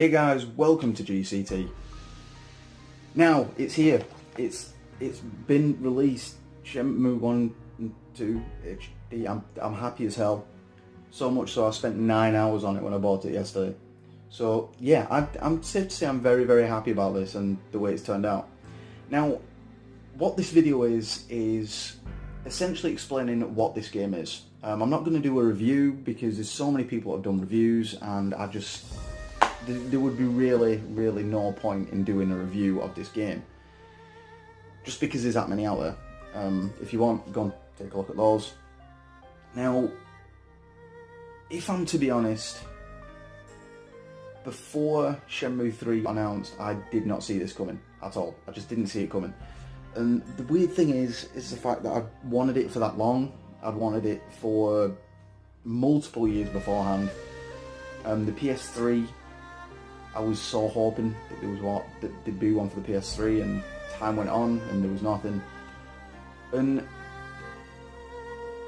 Hey guys, welcome to GCT. Now, it's here. It's been released. Shenmue 1 and 2 HD. I'm happy as hell. So much so I spent 9 hours on it when I bought it yesterday. So yeah, I'm safe to say I'm very, very happy about this and the way it's turned out. Now, what this video is essentially explaining what this game is. I'm not going to do a review because there's so many people that have done reviews, and there would be really no point in doing a review of this game, just because there's that many out there. If you want, go and take a look at those. Now, if I'm to be honest, before Shenmue 3 announced, I did not see this coming at all. I just didn't see it coming. And the weird thing is the fact that I'd wanted it for that long. I'd wanted it for multiple years beforehand. The PS3, I was so hoping that there'd be one for the PS3, and time went on and there was nothing. And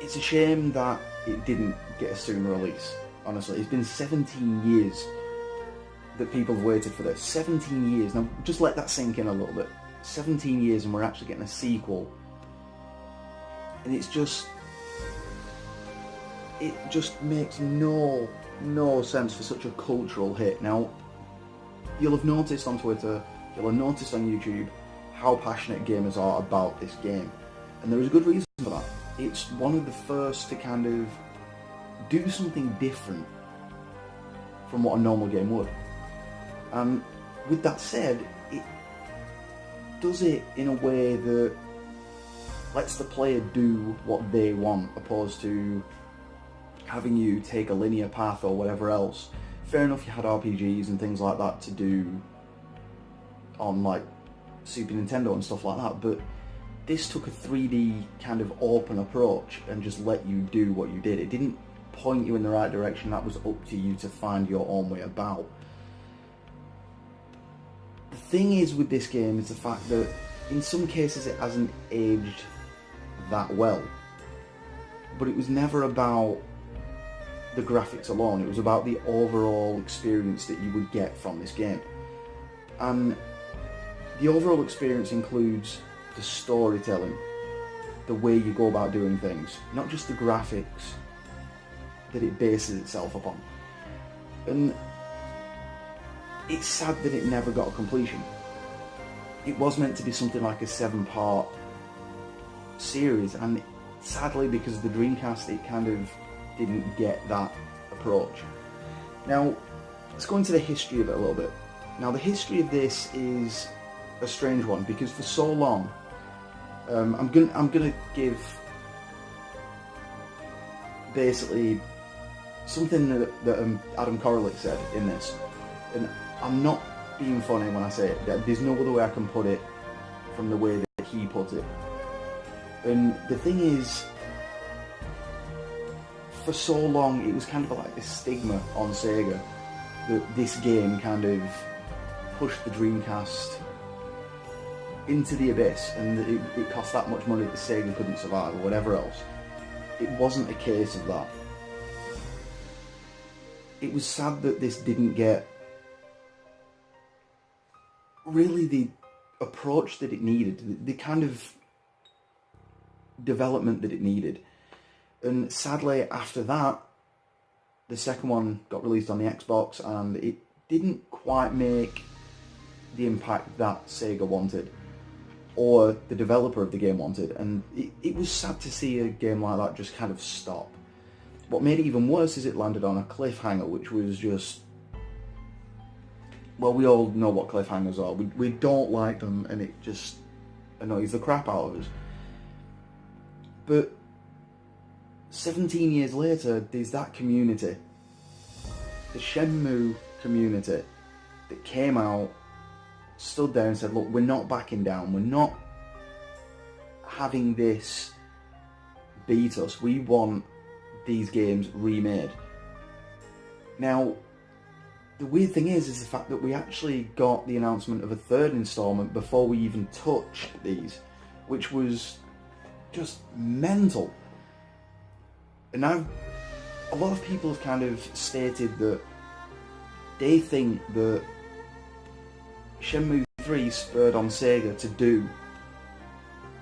it's a shame that it didn't get a sooner release. Honestly, it's been 17 years that people have waited for this. 17 years. Now, just let that sink in a little bit. 17 years and we're actually getting a sequel. And it just makes no sense for such a cultural hit. Now, you'll have noticed on Twitter, you'll have noticed on YouTube, how passionate gamers are about this game. And there is a good reason for that. It's one of the first to kind of do something different from what a normal game would. And with that said, it does it in a way that lets the player do what they want, opposed to having you take a linear path or whatever else. Fair enough, you had RPGs and things like that to do on like Super Nintendo and stuff like that, but this took a 3D kind of open approach and just let you do what you did. It didn't point you in the right direction. That was up to you to find your own way about. The thing is with this game is the fact that in some cases it hasn't aged that well, but it was never about the graphics alone. It was about the overall experience that you would get from this game. And the overall experience includes the storytelling, the way you go about doing things, not just the graphics that it bases itself upon. And it's sad that it never got a completion. It was meant to be something like a 7-part series, and sadly, because of the Dreamcast, it kind of didn't get that approach. Now, let's go into the history of it a little bit. Now, the history of this is a strange one, because for so long, I'm gonna give basically something that Adam Koralik said in this, and I'm not being funny when I say it. There's no other way I can put it from the way that he put it. And the thing is, for so long, it was kind of like a stigma on Sega that this game kind of pushed the Dreamcast into the abyss, and it cost that much money that Sega couldn't survive, or whatever else. It wasn't a case of that. It was sad that this didn't get really the approach that it needed, the kind of development that it needed. And sadly, after that, the second one got released on the Xbox, and it didn't quite make the impact that Sega wanted, or the developer of the game wanted, and it was sad to see a game like that just kind of stop. What made it even worse is it landed on a cliffhanger, which was just... well, we all know what cliffhangers are. We don't like them, and it just annoys the crap out of us. But 17 years later, there's that community, the Shenmue community, that came out, stood there and said, look, we're not backing down, we're not having this beat us, we want these games remade. Now, the weird thing is the fact that we actually got the announcement of a third installment before we even touched these, which was just mental. And now, a lot of people have kind of stated that they think that Shenmue 3 spurred on Sega to do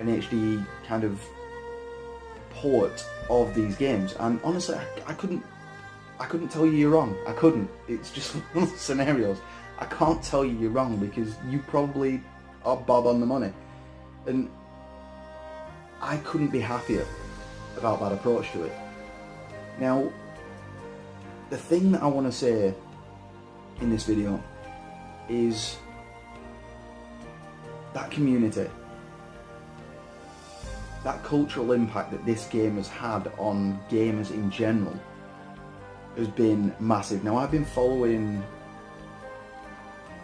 an HD kind of port of these games, and honestly, I couldn't tell you you're wrong. I couldn't. It's just one of the scenarios. I can't tell you you're wrong because you probably are bob on the money, and I couldn't be happier about that approach to it. Now, the thing that I want to say in this video is that community, that cultural impact that this game has had on gamers in general has been massive. Now, I've been following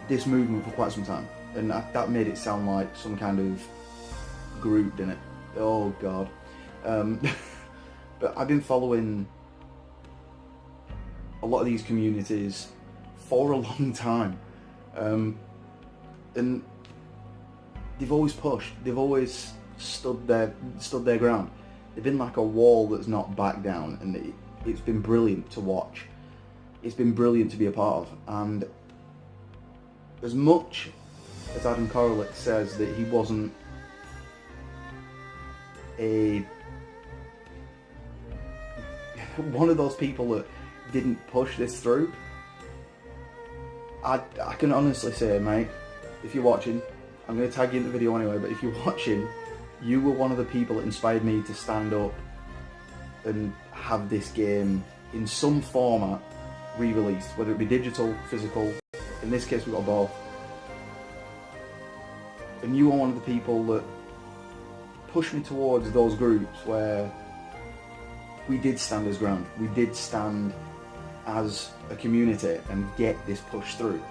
this movement for quite some time, and that made it sound like some kind of group, didn't it? Oh god. But I've been following a lot of these communities for a long time, and they've always pushed, they've always stood their ground. They've been like a wall that's not backed down, and it's been brilliant to watch. It's been brilliant to be a part of, and as much as Adam Koralik says that he wasn't one of those people that didn't push this through, I can honestly say, mate, if you're watching, I'm going to tag you in the video anyway, but if you're watching, you were one of the people that inspired me to stand up and have this game in some format re-released, whether it be digital, physical. In this case we got both, and you were one of the people that pushed me towards those groups where we did stand as ground, we did stand as a community and get this push through.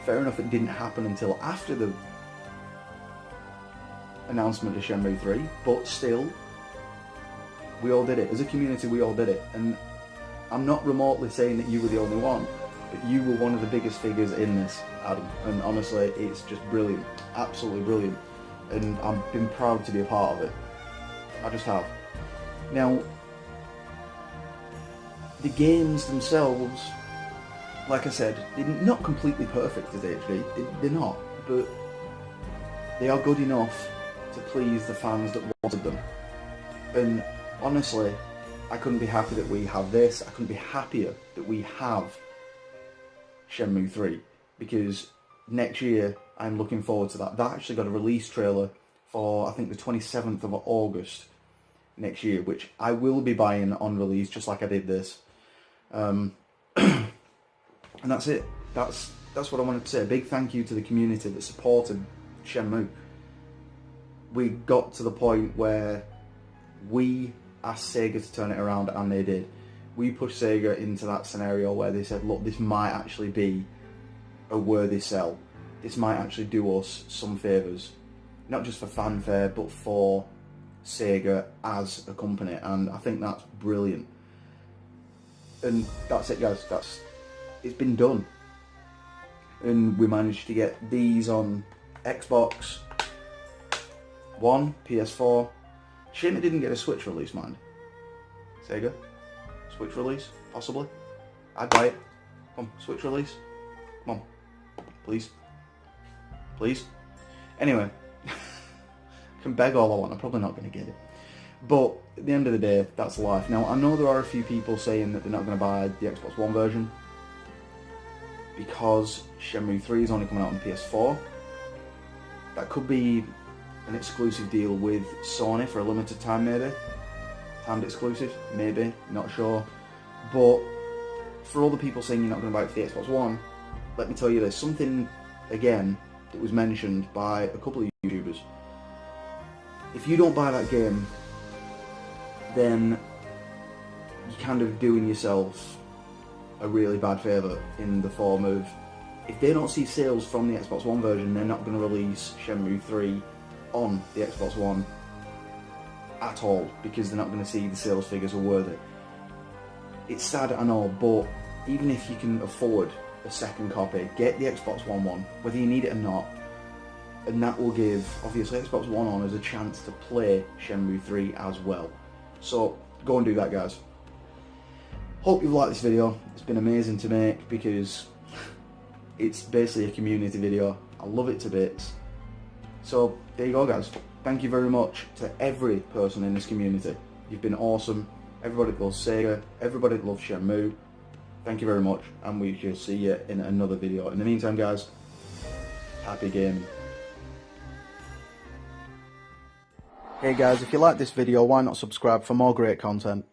Fair enough, it didn't happen until after the announcement of Shenmue 3, but still, we all did it. As a community, we all did it, and I'm not remotely saying that you were the only one, but you were one of the biggest figures in this, Adam, and honestly, it's just brilliant, absolutely brilliant, and I've been proud to be a part of it. I just have. Now, the games themselves, like I said, they're not completely perfect as HD, they're not, but they are good enough to please the fans that wanted them. And honestly, I couldn't be happy that we have this. I couldn't be happier that we have Shenmue 3, because next year I'm looking forward to that. That actually got a release trailer for, I think, the 27th of August next year, which I will be buying on release, just like I did this. And that's it. That's what I wanted to say. A big thank you to the community that supported Shenmue. We got to the point where we asked Sega to turn it around, and they did. We pushed Sega into that scenario where they said, look, this might actually be a worthy sell. This might actually do us some favours. Not just for fanfare, but for Sega as a company, and I think that's brilliant. And that's it, guys. It's been done. And we managed to get these on Xbox One, PS4. Shame it didn't get a Switch release, mind. Sega? Switch release? Possibly? I'd buy it. Come on, Switch release. Come on. Please. Please. Anyway. I can beg all I want, I'm probably not going to get it. But at the end of the day, that's life. Now, I know there are a few people saying that they're not going to buy the Xbox One version because Shenmue 3 is only coming out on PS4. That could be an exclusive deal with Sony for a limited time, maybe. Timed exclusive, maybe, not sure. But for all the people saying you're not going to buy it for the Xbox One, let me tell you this, something, again, that was mentioned by a couple of YouTubers. If you don't buy that game, then you're kind of doing yourself a really bad favour, in the form of, if they don't see sales from the Xbox One version, they're not going to release Shenmue 3 on the Xbox One at all, because they're not going to see the sales figures are worth it. It's sad, I know, but even if you can afford a second copy, get the Xbox One, whether you need it or not, and that will give, obviously, Xbox One owners a chance to play Shenmue 3 as well. So, go and do that, guys. Hope you've liked this video. It's been amazing to make, because it's basically a community video. I love it to bits. So there you go, guys. Thank you very much to every person in this community. You've been awesome. Everybody that loves Sega, everybody that loves Shenmue. Thank you very much, and we shall see you in another video. In the meantime, guys, happy gaming. Hey guys, if you like this video, why not subscribe for more great content?